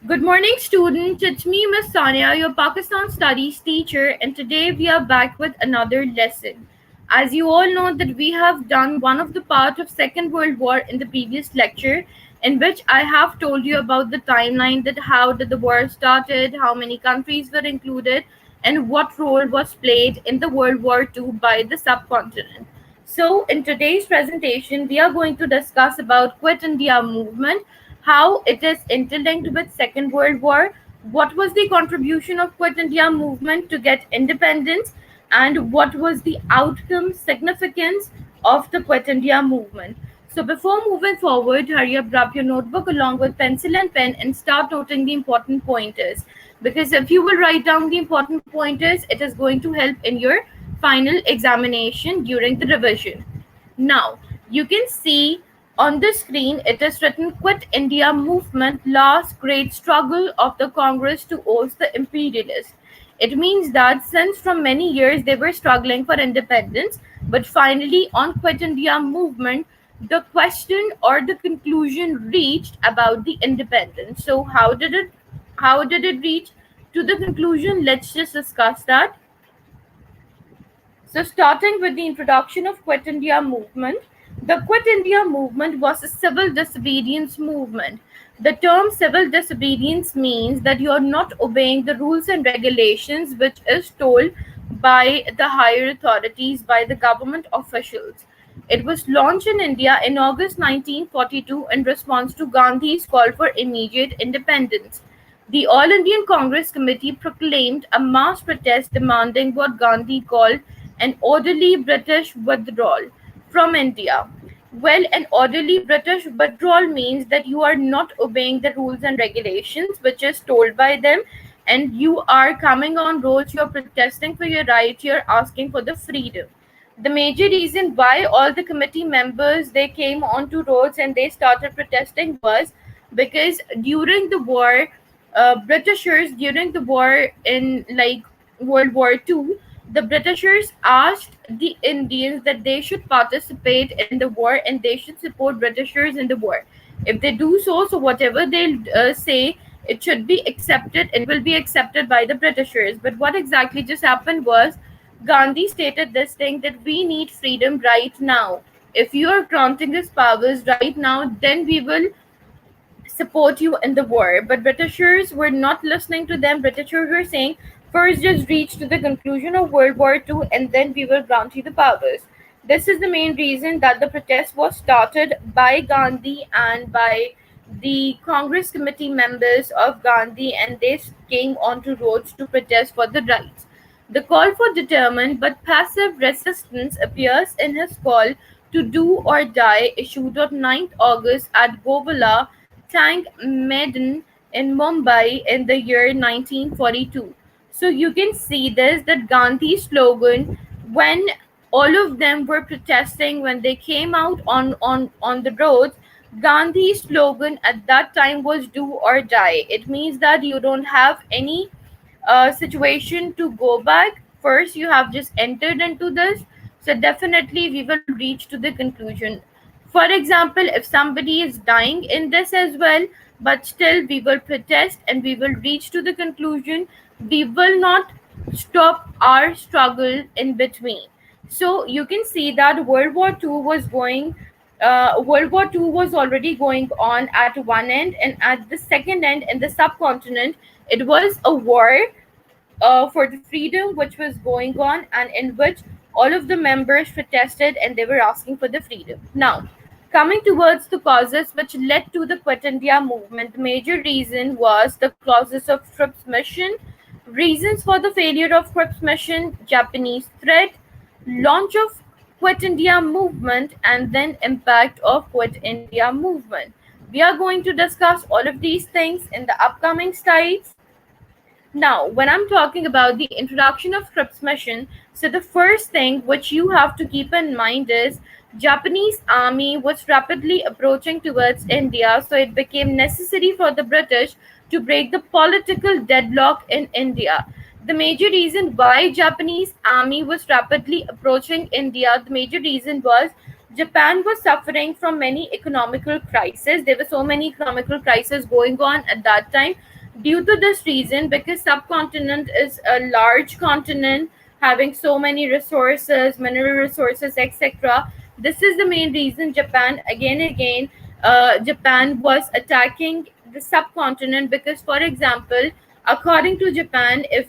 Good morning, students. It's me, Miss Sania, your Pakistan Studies teacher, and today we are back with another lesson. As you all know that we have done one of the part of Second World War in the previous lecture, in which I have told you about the timeline that how did the war started, how many countries were included, and what role was played in the World War II by the subcontinent. So, in today's presentation, we are going to discuss about Quit India movement, how it is interlinked with Second World War, what was the contribution of Quit India movement to get independence, and what was the outcome significance of the Quit India movement. So before moving forward, hurry up, grab your notebook along with pencil and pen and start noting the important pointers. Because if you will write down the important pointers, it is going to help in your final examination during the revision. Now, you can see on the screen it is written Quit India movement last great struggle of the Congress to oust the imperialists. It means that since from many years they were struggling for independence, but finally on Quit India movement, the question or the conclusion reached about the independence. So how did it reach to the conclusion? Let's just discuss that. So, starting with the introduction of Quit India movement, the Quit India movement was a civil disobedience movement. The term civil disobedience means that you are not obeying the rules and regulations which is told by the higher authorities, by the government officials. It was launched in India in August 1942 in response to Gandhi's call for immediate independence. The All Indian Congress Committee proclaimed a mass protest demanding what Gandhi called an orderly British withdrawal from India. Well, an orderly British withdrawal means that you are not obeying the rules and regulations which is told by them, and you are coming on roads, you're protesting for your right, you're asking for the freedom. The major reason why all the committee members they came onto roads and they started protesting was because during the war, Britishers during the war in like World War II, the Britishers asked the Indians that they should participate in the war and they should support Britishers in the war. If they do so, so whatever they say, it should be accepted. It will be accepted by the Britishers. But what exactly just happened was Gandhi stated this thing that we need freedom right now. If you are granting us powers right now, then we will support you in the war. But Britishers were not listening to them. Britishers were saying, first just reach to the conclusion of World War II and then we will grant you the powers. This is the main reason that the protest was started by Gandhi and by the Congress committee members of Gandhi, and they came onto roads to protest for the rights. The call for determined but passive resistance appears in his call to do or die, issued on 9th August at Govala Tank Maidan in Mumbai in the year 1942. So you can see this that Gandhi's slogan when all of them were protesting when they came out on the roads, Gandhi's slogan at that time was do or die. It means that you don't have any situation to go back. First, you have just entered into this. So definitely we will reach to the conclusion. For example, if somebody is dying in this as well, but still we will protest and we will reach to the conclusion. We will not stop our struggle in between. So you can see that World War II was already going on at one end, and at the second end, in the subcontinent, it was a war for the freedom which was going on, and in which all of the members protested and they were asking for the freedom. Now, coming towards the causes which led to the Quit India movement, the major reason was the clauses of Trips mission, reasons for the failure of Trips mission, Japanese threat, launch of Quit India movement, and then impact of Quit India movement. We are going to discuss all of these things in the upcoming slides. Now, when I'm talking about the introduction of Scripps mission, so the first thing which you have to keep in mind is Japanese army was rapidly approaching towards India, so it became necessary for the British to break the political deadlock in India. The major reason why Japanese army was rapidly approaching India, the major reason was Japan was suffering from many economical crises. There were so many economical crises going on at that time, Due to this reason, because subcontinent is a large continent having so many resources, mineral resources, etc., this is the main reason Japan again and again, Japan was attacking the subcontinent. Because, for example, according to Japan, if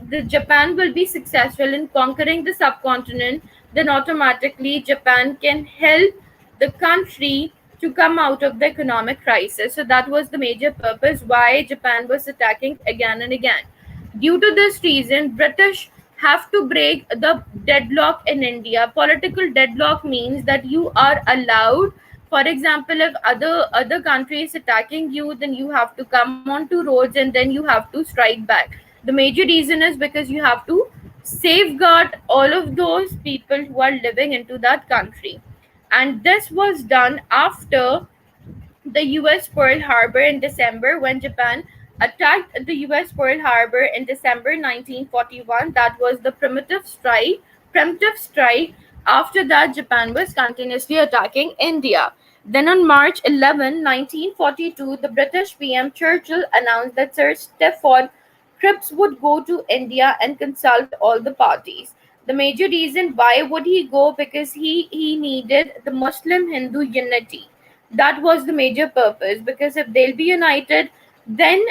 the Japan will be successful in conquering the subcontinent, then automatically Japan can help the country to come out of the economic crisis. So that was the major purpose why Japan was attacking again and again. Due to this reason, British have to break the deadlock in India. Political deadlock means that you are allowed, for example, if other countries attacking you, then you have to come onto roads and then you have to strike back. The major reason is because you have to safeguard all of those people who are living into that country. And this was done after the US Pearl Harbor in December, when Japan attacked the US Pearl Harbor in December 1941. That was the primitive strike. Preemptive strike. After that, Japan was continuously attacking India. Then on March 11, 1942, the British PM Churchill announced that Sir Stafford Cripps would go to India and consult all the parties. The major reason why would he go? Because he needed the Muslim Hindu unity. That was the major purpose, because if they'll be united, then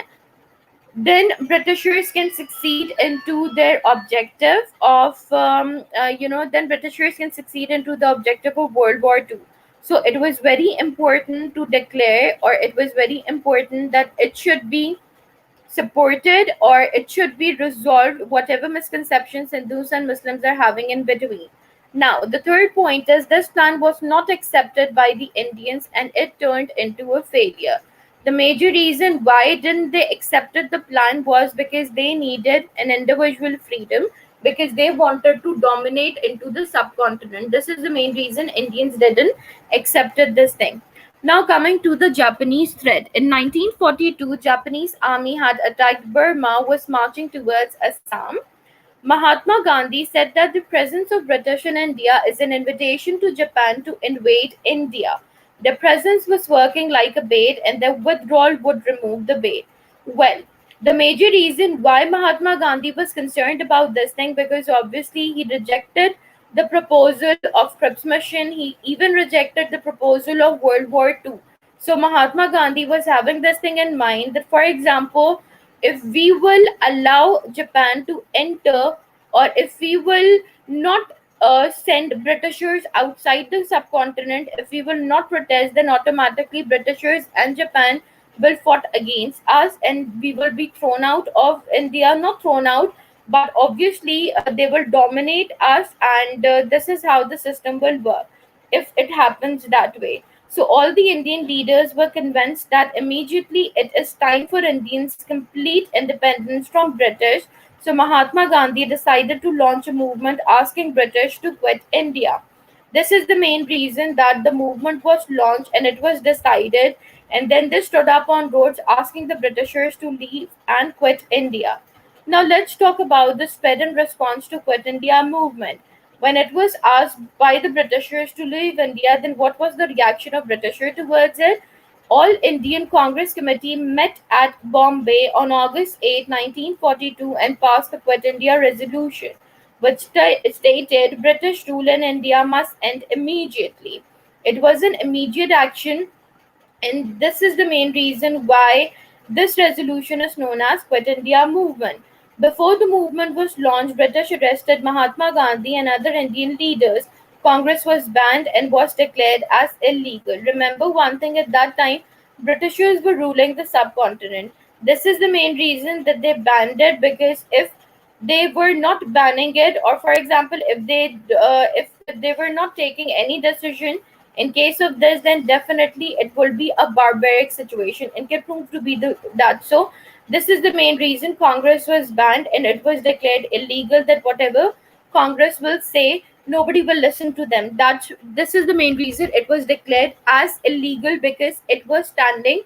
Britishers can succeed into their objective of then Britishers can succeed into the objective of World War II. So it was very important to declare, or it was very important that it should be supported, or it should be resolved, whatever misconceptions Hindus and Muslims are having in between. Now, the third point is this plan was not accepted by the Indians and it turned into a failure. The major reason why didn't they accepted the plan was because they needed an individual freedom, because they wanted to dominate into the subcontinent. This is the main reason Indians didn't accepted this thing. Now coming to the Japanese threat. In 1942, Japanese army had attacked Burma, was marching towards Assam. Mahatma Gandhi said that the presence of British in India is an invitation to Japan to invade India. Their presence was working like a bait and their withdrawal would remove the bait. Well, the major reason why Mahatma Gandhi was concerned about this thing, because obviously he rejected the proposal of Cripps mission, he even rejected the proposal of World War II. So Mahatma Gandhi was having this thing in mind that, for example, if we will allow Japan to enter, or if we will not send Britishers outside the subcontinent, if we will not protest, then automatically Britishers and Japan will fight against us and we will be thrown out of India. Not thrown out, but obviously they will dominate us, and this is how the system will work if it happens that way. So all the Indian leaders were convinced that immediately it is time for Indians complete independence from British. So Mahatma Gandhi decided to launch a movement asking British to quit India. This is the main reason that the movement was launched and it was decided, and then they stood up on roads asking the Britishers to leave and quit India. Now let's talk about the spread and response to quit India movement. When it was asked by the Britishers to leave India, then what was the reaction of Britishers towards it? All Indian Congress Committee met at Bombay on August 8, 1942 and passed the Quit India resolution, which stated British rule in India must end immediately. It was an immediate action, and this is the main reason why this resolution is known as Quit India Movement. Before the movement was launched, British arrested Mahatma Gandhi and other Indian leaders. Congress was banned and was declared as illegal. Remember one thing, at that time, Britishers were ruling the subcontinent. This is the main reason that they banned it, because if they were not banning it, or for example, if they were not taking any decision in case of this, then definitely it will be a barbaric situation and can prove to be that. So this is the main reason Congress was banned and it was declared illegal, that whatever Congress will say, nobody will listen to them. That's This is the main reason it was declared as illegal, because it was standing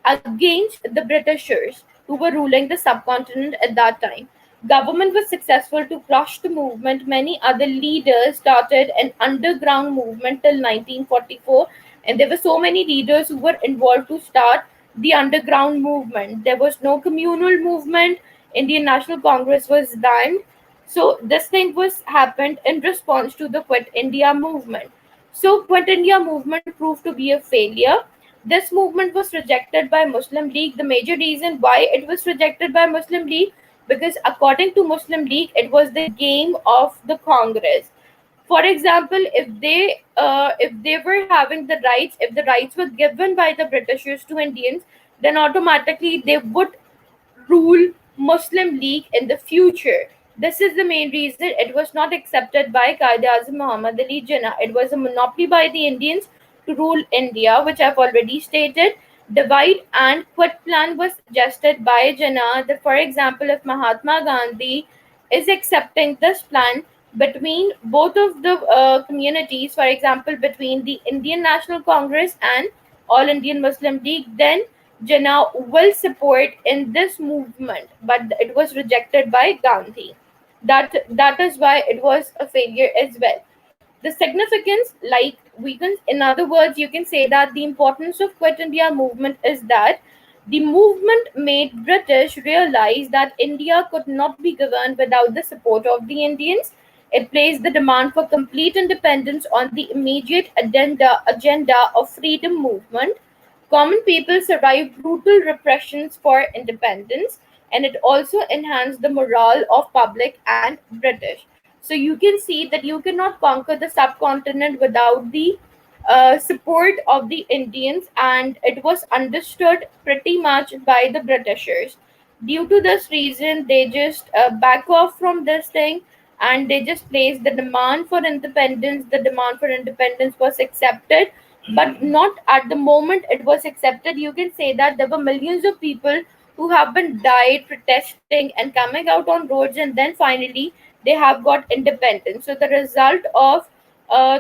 against the Britishers who were ruling the subcontinent at that time. Government was successful to crush the movement. Many other leaders started an underground movement till 1944, and there were so many leaders who were involved to start the underground movement. There was no communal movement. Indian National Congress was banned. So this thing was happened in response to the Quit India movement. So Quit India movement proved to be a failure. This movement was rejected by Muslim League. The major reason why it was rejected by Muslim League, because according to Muslim League, it was the game of the Congress. For example, if they were having the rights, if the rights were given by the Britishers to Indians, then automatically they would rule Muslim League in the future. This is the main reason it was not accepted by Qaeda Azam Muhammad Ali Jinnah. It was a monopoly by the Indians to rule India, which I've already stated. Divide and quit plan was suggested by Jinnah that, for example, if Mahatma Gandhi is accepting this plan between both of the communities, for example, between the Indian National Congress and All Indian Muslim League, then Jinnah will support in this movement, but it was rejected by Gandhi. That is why it was a failure as well. The significance, like we can, in other words, you can say that the importance of Quit India movement is that the movement made British realize that India could not be governed without the support of the Indians. It placed the demand for complete independence on the immediate agenda of freedom movement. Common people survived brutal repressions for independence, and it also enhanced the morale of public and British. So you can see that you cannot conquer the subcontinent without the support of the Indians, and it was understood pretty much by the Britishers. Due to this reason, they just back off from this thing, and they just placed the demand for independence. The demand for independence was accepted, but not at the moment it was accepted. You can say that there were millions of people who have been died protesting and coming out on roads, and then finally they have got independence. So the result of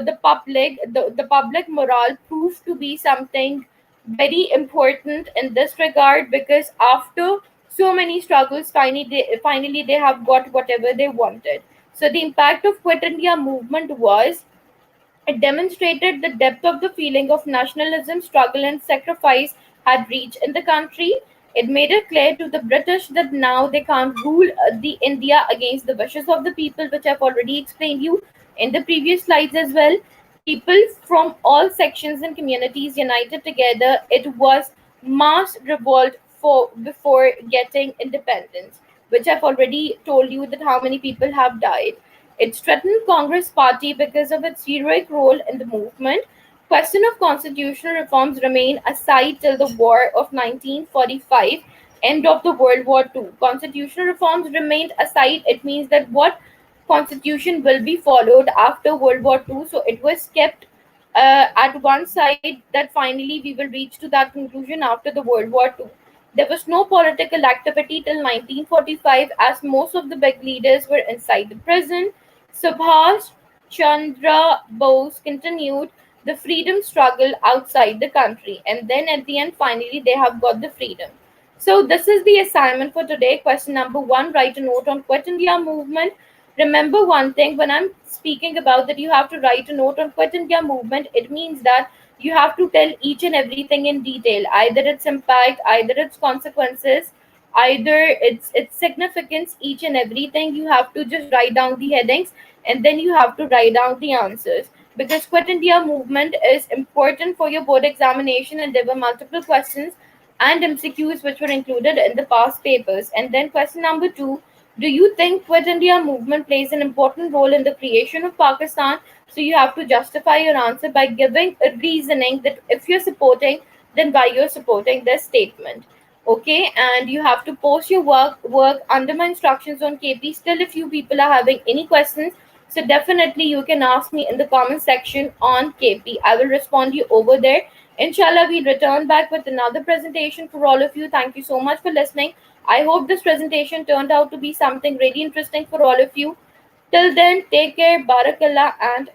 the public morale proved to be something very important in this regard, because after so many struggles, finally they have got whatever they wanted. So the impact of Quit India movement was, it demonstrated the depth of the feeling of nationalism, struggle, and sacrifice had reached in the country. It made it clear to the British that now they can't rule the India against the wishes of the people, which I've already explained you in the previous slides as well. People from all sections and communities united together. It was mass revolt for before getting independence, which I've already told you that how many people have died. It strengthened Congress party because of its heroic role in the movement. Question of constitutional reforms remain aside till the War of 1945, end of the World War II. Constitutional reforms remained aside. It means that what constitution will be followed after World War II. So it was kept at one side, that finally we will reach to that conclusion after the World War II. There was no political activity till 1945, as most of the big leaders were inside the prison. Subhash Chandra Bose continued the freedom struggle outside the country, and then at the end, finally, they have got the freedom. So, this is the assignment for today. Question number one, write a note on Quit India movement. Remember one thing, when I'm speaking about that you have to write a note on Quit India movement, it means that you have to tell each and everything in detail, either its impact, either its consequences, either its significance, each and everything. You have to just write down the headings, and then you have to write down the answers, because Quit India movement is important for your board examination, and there were multiple questions and MCQs which were included in the past papers. And then question number two, do you think Quit India movement plays an important role in the creation of Pakistan? So you have to justify your answer by giving a reasoning that if you're supporting, then why you're supporting this statement. Okay, and you have to post your work under my instructions on KP. Still, if you people are having any questions, so definitely you can ask me in the comment section on KP. I will respond you over there. Inshallah, we return back with another presentation for all of you. Thank you so much for listening. I hope this presentation turned out to be something really interesting for all of you. Till then, take care, barakallah, and